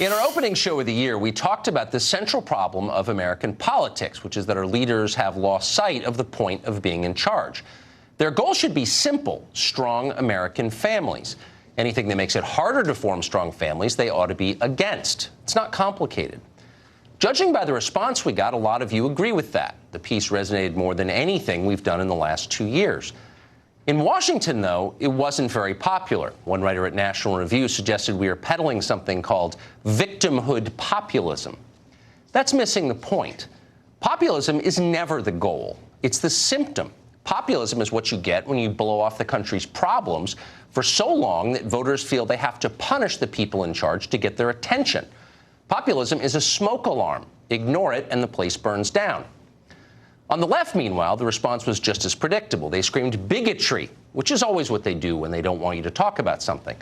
In our opening show of the year, we talked about the central problem of American politics, which is that our leaders have lost sight of the point of being in charge. Their goal should be simple: strong American families. Anything that makes it harder to form strong families, they ought to be against. It's not complicated. Judging by the response we got, a lot of you agree with that. The piece resonated more than anything we've done in the last 2 years. In Washington, though, it wasn't very popular. One writer at National Review suggested we are peddling something called victimhood populism. That's missing the point. Populism is never the goal. It's the symptom. Populism is what you get when you blow off the country's problems for so long that voters feel they have to punish the people in charge to get their attention. Populism is a smoke alarm. Ignore it and the place burns down. On the left, meanwhile, the response was just as predictable. They screamed bigotry, which is always what they do when they don't want you to talk about something.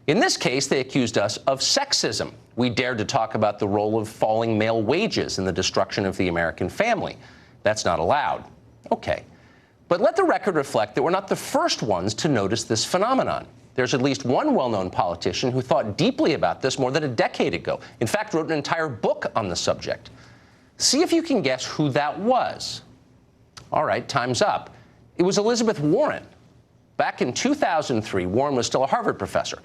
In this case, they accused us of sexism. We dared to talk about the role of falling male wages in the destruction of the American family. That's not allowed. Okay. But let the record reflect that we're not the first ones to notice this phenomenon. There's at least one well-known politician who thought deeply about this more than a decade ago. In fact, wrote an entire book on the subject. See if you can guess who that was. All right, time's up. It was Elizabeth Warren. Back in 2003, Warren was still a Harvard professor.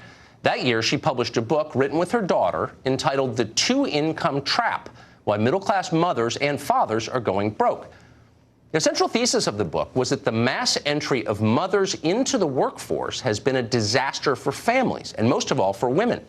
That year, she published a book written with her daughter entitled The Two-Income Trap: Why Middle-Class Mothers and Fathers Are Going Broke. The central thesis of the book was that the mass entry of mothers into the workforce has been a disaster for families, and most of all for women.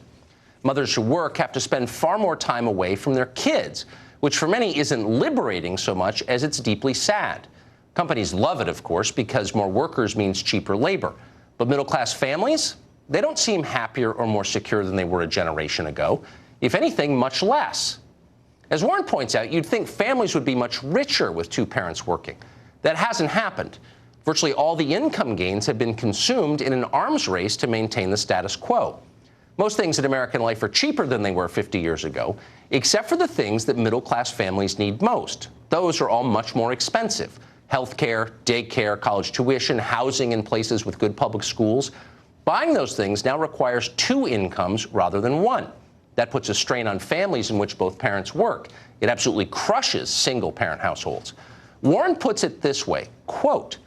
Mothers who work have to spend far more time away from their kids, which for many isn't liberating so much as it's deeply sad. Companies love it, of course, because more workers means cheaper labor. But middle-class families, they don't seem happier or more secure than they were a generation ago. If anything, much less. As Warren points out, you'd think families would be much richer with two parents working. That hasn't happened. Virtually all the income gains have been consumed in an arms race to maintain the status quo. Most things in American life are cheaper than they were 50 years ago, except for the things that middle-class families need most. Those are all much more expensive. Healthcare, daycare, college tuition, housing in places with good public schools. Buying those things now requires two incomes rather than one. That puts a strain on families in which both parents work. It absolutely crushes single-parent households. Warren puts it this way, quote,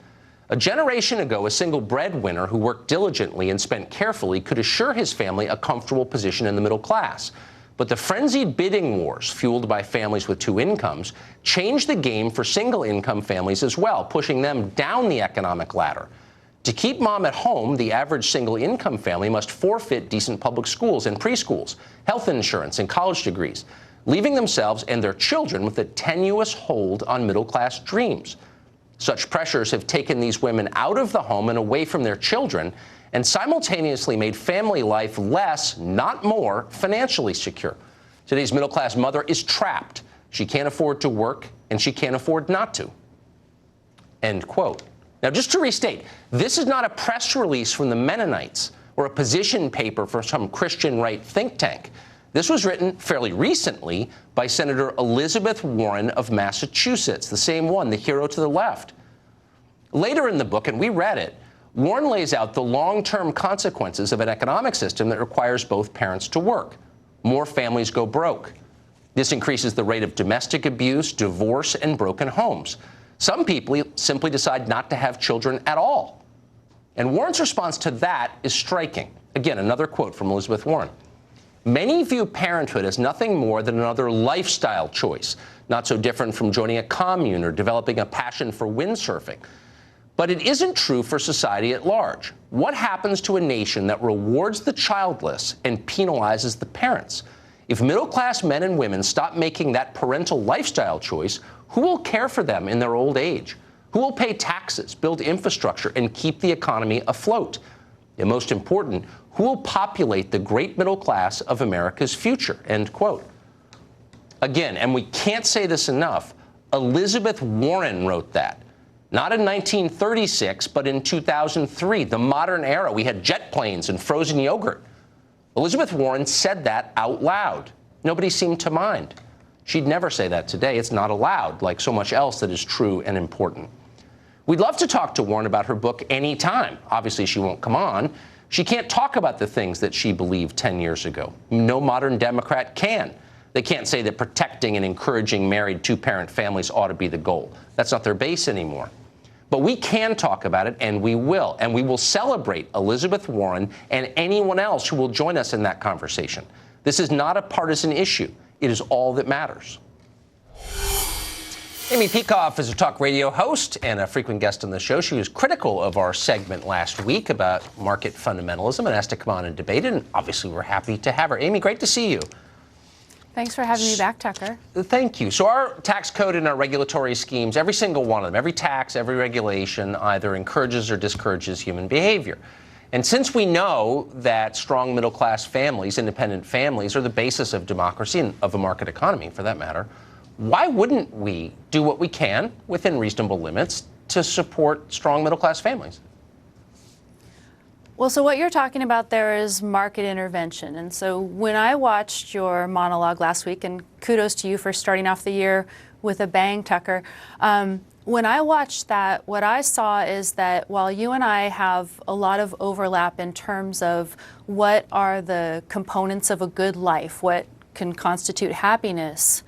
"A generation ago, a single breadwinner who worked diligently and spent carefully could assure his family a comfortable position in the middle class. But the frenzied bidding wars fueled by families with two incomes changed the game for single-income families as well, pushing them down the economic ladder. To keep mom at home, the average single-income family must forfeit decent public schools and preschools, health insurance, and college degrees, leaving themselves and their children with a tenuous hold on middle-class dreams. Such pressures have taken these women out of the home and away from their children, and simultaneously made family life less, not more, financially secure. Today's middle-class mother is trapped. She can't afford to work, and she can't afford not to." End quote. Now, just to restate, this is not a press release from the Mennonites or a position paper from some Christian right think tank. This was written fairly recently by Senator Elizabeth Warren of Massachusetts, the same one, the hero to the left. Later in the book, and we read it, Warren lays out the long-term consequences of an economic system that requires both parents to work. More families go broke. This increases the rate of domestic abuse, divorce, and broken homes. Some people simply decide not to have children at all. And Warren's response to that is striking. Again, another quote from Elizabeth Warren. "Many view parenthood as nothing more than another lifestyle choice, not so different from joining a commune or developing a passion for windsurfing. But it isn't true for society at large. What happens to a nation that rewards the childless and penalizes the parents? If middle-class men and women stop making that parental lifestyle choice, who will care for them in their old age? Who will pay taxes, build infrastructure, and keep the economy afloat? And most important, who will populate the great middle class of America's future?" End quote. Again, and we can't say this enough, Elizabeth Warren wrote that. Not in 1936, but in 2003, the modern era. We had jet planes and frozen yogurt. Elizabeth Warren said that out loud. Nobody seemed to mind. She'd never say that today. It's not allowed, like so much else that is true and important. We'd love to talk to Warren about her book anytime. Obviously, she won't come on. She can't talk about the things that she believed 10 years ago. No modern Democrat can. They can't say that protecting and encouraging married two-parent families ought to be the goal. That's not their base anymore. But we can talk about it, and we will. And we will celebrate Elizabeth Warren and anyone else who will join us in that conversation. This is not a partisan issue. It is all that matters. Amy Peikoff is a talk radio host and a frequent guest on the show. She was critical of our segment last week about market fundamentalism and asked to come on and debate it. And obviously, we're happy to have her. Amy, great to see you. Thanks for having me back, Tucker. Thank you. So our tax code and our regulatory schemes, every single one of them, every tax, every regulation either encourages or discourages human behavior. And since we know that strong middle-class families, independent families, are the basis of democracy and of a market economy, for that matter, why wouldn't we do what we can within reasonable limits to support strong middle-class families? Well, so what you're talking about there is market intervention. And so when I watched your monologue last week, and kudos to you for starting off the year with a bang, Tucker, when I watched that, what I saw is that while you and I have a lot of overlap in terms of what are the components of a good life, what can constitute happiness,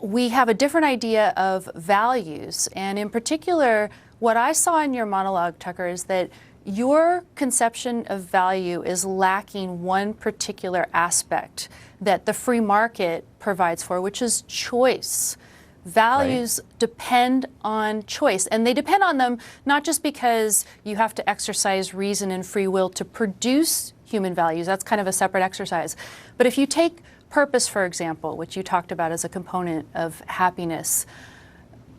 we have a different idea of values. And in particular, what I saw in your monologue, Tucker, is that your conception of value is lacking one particular aspect that the free market provides for, which is choice. Values depend on choice, and they depend on them not just because you have to exercise reason and free will to produce human values. That's kind of a separate exercise. But if you take purpose, for example, which you talked about as a component of happiness,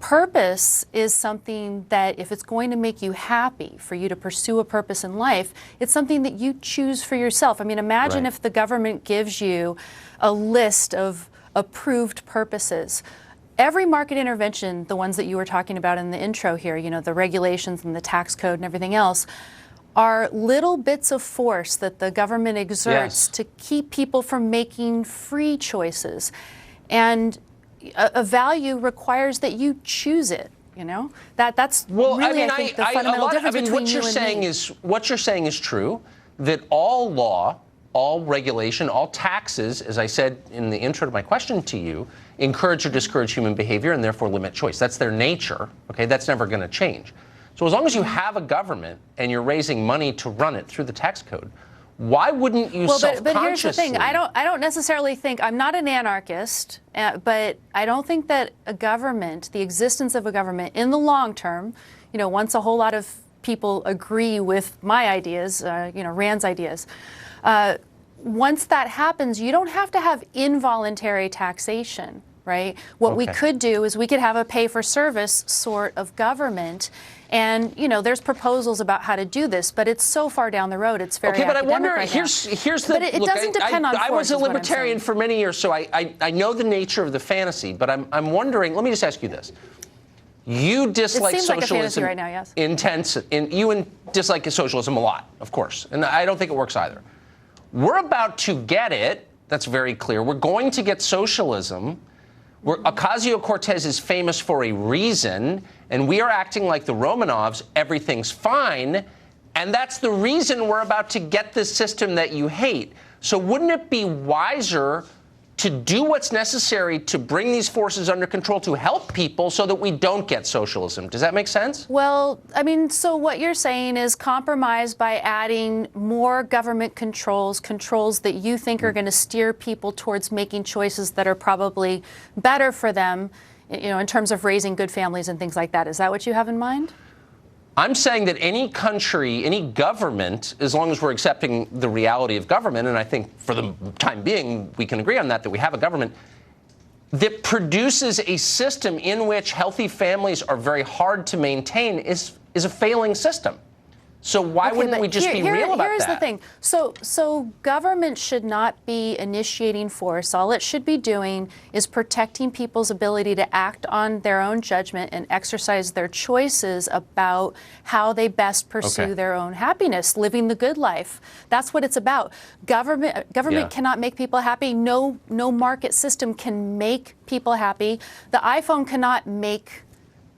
purpose is something that if it's going to make you happy, for you to pursue a purpose in life, it's something that you choose for yourself. I mean, imagine if the government gives you a list of approved purposes. Every market intervention, the ones that you were talking about in the intro here, you know, the regulations and the tax code and everything else, are little bits of force that the government exerts to keep people from making free choices. And a value requires that you choose it, you know? That's really, I think, the fundamental difference between what you're saying is, what you're saying is true, that all law, all regulation, all taxes, as I said in the intro to my question to you, encourage or discourage human behavior and therefore limit choice. That's their nature, okay? That's never going to change. So as long as you have a government and you're raising money to run it through the tax code, why wouldn't you self-consciously? But here's the thing. I don't necessarily think, I'm not an anarchist, but I don't think that a government, the existence of a government in the long term, you know, once a whole lot of people agree with my ideas, you know, Rand's ideas, once that happens, you don't have to have involuntary taxation, right? What we could do is we could have a pay-for-service sort of government. And, you know, there's proposals about how to do this, but it's so far down the road. It's very but I wonder, right here's the... But it doesn't depend on force, I was a libertarian for many years, so I know the nature of the fantasy, but I'm wondering, let me just ask you this. You dislike socialism like a fantasy right now, yes. You dislike socialism a lot, of course, and I don't think it works either. We're about to get it. That's very clear. We're going to get socialism. Ocasio-Cortez is famous for a reason, and we are acting like the Romanovs. Everything's fine, and that's the reason we're about to get this system that you hate. So wouldn't it be wiser to do what's necessary to bring these forces under control to help people so that we don't get socialism? Does that make sense? Well, I mean, so what you're saying is compromise by adding more government controls that you think are going to steer people towards making choices that are probably better for them, you know, in terms of raising good families and things like that. Is that what you have in mind? I'm saying that any country, any government, as long as we're accepting the reality of government, and I think for the time being we can agree on that we have a government that produces a system in which healthy families are very hard to maintain is a failing system. So why wouldn't we just be real about that? Here's the thing. So government should not be initiating force. All it should be doing is protecting people's ability to act on their own judgment and exercise their choices about how they best pursue their own happiness, living the good life. That's what it's about. Government cannot make people happy. No market system can make people happy. The iPhone cannot make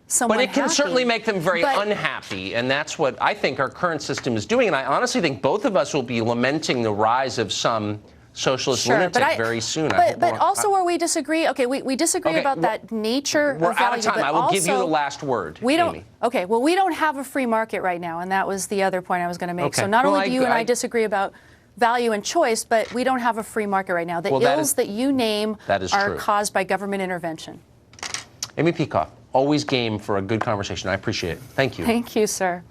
someone But it can happy. certainly make them very unhappy, and that's what I think our current system is doing. And I honestly think both of us will be lamenting the rise of some socialist lunatic very soon. But also where we disagree, we disagree about that nature of value. We're out of time. I will give you the last word, Amy. Okay, well, we don't have a free market right now, and that was the other point I was going to make. Okay. So not only do you and I disagree about value and choice, but we don't have a free market right now. The ills that you name are caused by government intervention. Amy Peikoff, always game for a good conversation. I appreciate it. Thank you. Thank you, sir.